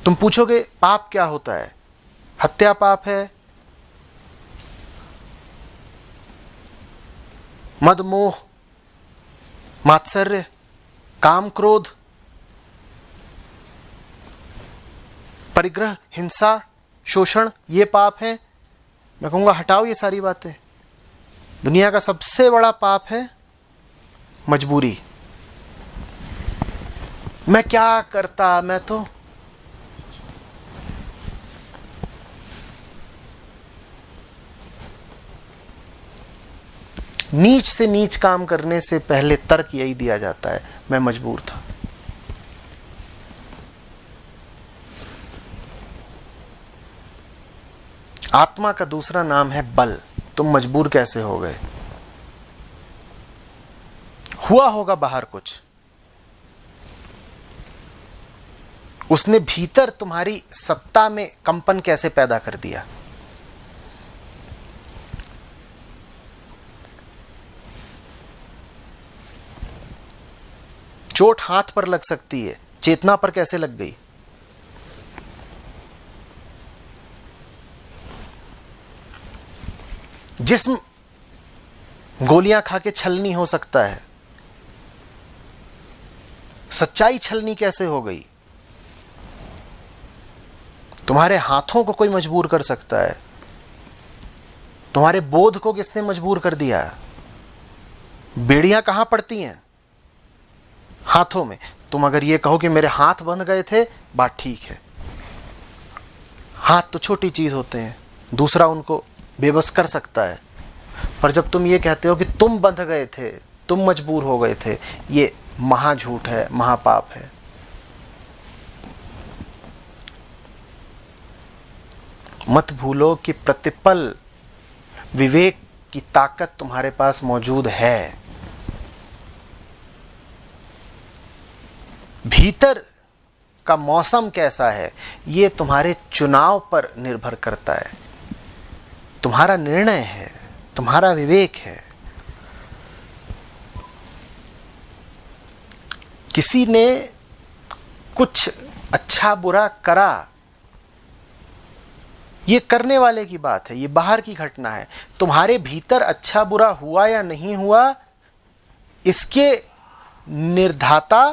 तुम पूछोगे पाप क्या होता है? हत्या पाप है, मद मोह मात्सर्य काम क्रोध परिग्रह हिंसा शोषण ये पाप है। मैं कहूंगा हटाओ ये सारी बातें। दुनिया का सबसे बड़ा पाप है मजबूरी। मैं क्या करता, मैं तो नीच से नीच काम करने से पहले तर्क यही दिया जाता है, मैं मजबूर था। आत्मा का दूसरा नाम है बल। तुम मजबूर कैसे हो गए? हुआ होगा बाहर कुछ, उसने भीतर तुम्हारी सत्ता में कंपन कैसे पैदा कर दिया। चोट हाथ पर लग सकती है, चेतना पर कैसे लग गई? जिस्म गोलियां खा के छलनी हो सकता है, सच्चाई छलनी कैसे हो गई? तुम्हारे हाथों को कोई मजबूर कर सकता है, तुम्हारे बोध को किसने मजबूर कर दिया? बेड़ियां कहां पड़ती हैं? हाथों में। तुम अगर ये कहो कि मेरे हाथ बंध गए थे, बात ठीक है, हाथ तो छोटी चीज होते हैं, दूसरा उनको बेबस कर सकता है। पर जब तुम ये कहते हो कि तुम बंध गए थे, तुम मजबूर हो गए थे, ये महाझूठ है, महापाप है। मत भूलो कि प्रतिपल विवेक की ताकत तुम्हारे पास मौजूद है। भीतर का मौसम कैसा है ये तुम्हारे चुनाव पर निर्भर करता है, तुम्हारा निर्णय है, तुम्हारा विवेक है। किसी ने कुछ अच्छा बुरा करा, ये करने वाले की बात है, ये बाहर की घटना है। तुम्हारे भीतर अच्छा बुरा हुआ या नहीं हुआ, इसके निर्धाता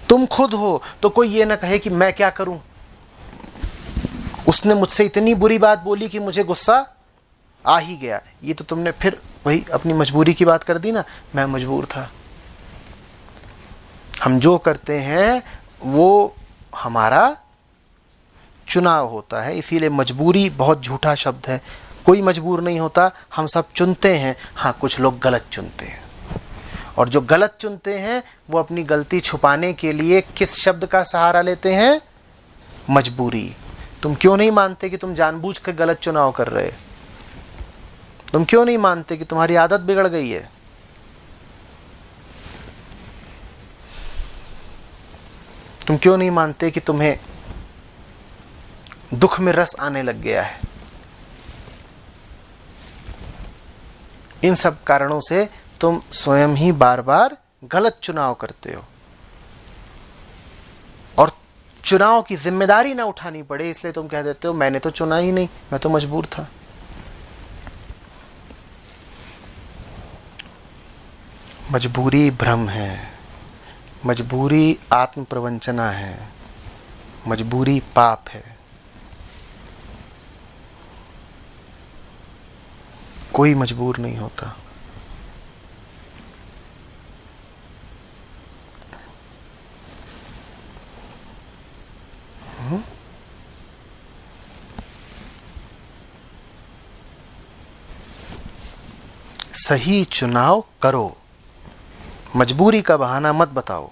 तुम खुद हो। तो कोई ये ना कहे कि मैं क्या करूं, उसने मुझसे इतनी बुरी बात बोली कि मुझे गुस्सा आ ही गया। ये तो तुमने फिर वही अपनी मजबूरी की बात कर दी ना, मैं मजबूर था। हम जो करते हैं वो हमारा चुनाव होता है, इसीलिए मजबूरी बहुत झूठा शब्द है। कोई मजबूर नहीं होता, हम सब चुनते हैं। हाँ, कुछ लोग गलत चुनते हैं, और जो गलत चुनते हैं वो अपनी गलती छुपाने के लिए किस शब्द का सहारा लेते हैं? मजबूरी। तुम क्यों नहीं मानते कि तुम जानबूझ कर गलत चुनाव कर रहे? तुम क्यों नहीं मानते कि तुम्हारी आदत बिगड़ गई है? तुम क्यों नहीं मानते कि तुम्हें दुख में रस आने लग गया है? इन सब कारणों से तुम स्वयं ही बार बार गलत चुनाव करते हो, और चुनाव की जिम्मेदारी ना उठानी पड़े इसलिए तुम कह देते हो मैंने तो चुना ही नहीं, मैं तो मजबूर था। मजबूरी भ्रम है, मजबूरी आत्म प्रवंचना है, मजबूरी पाप है। कोई मजबूर नहीं होता। सही चुनाव करो, मजबूरी का बहाना मत बताओ।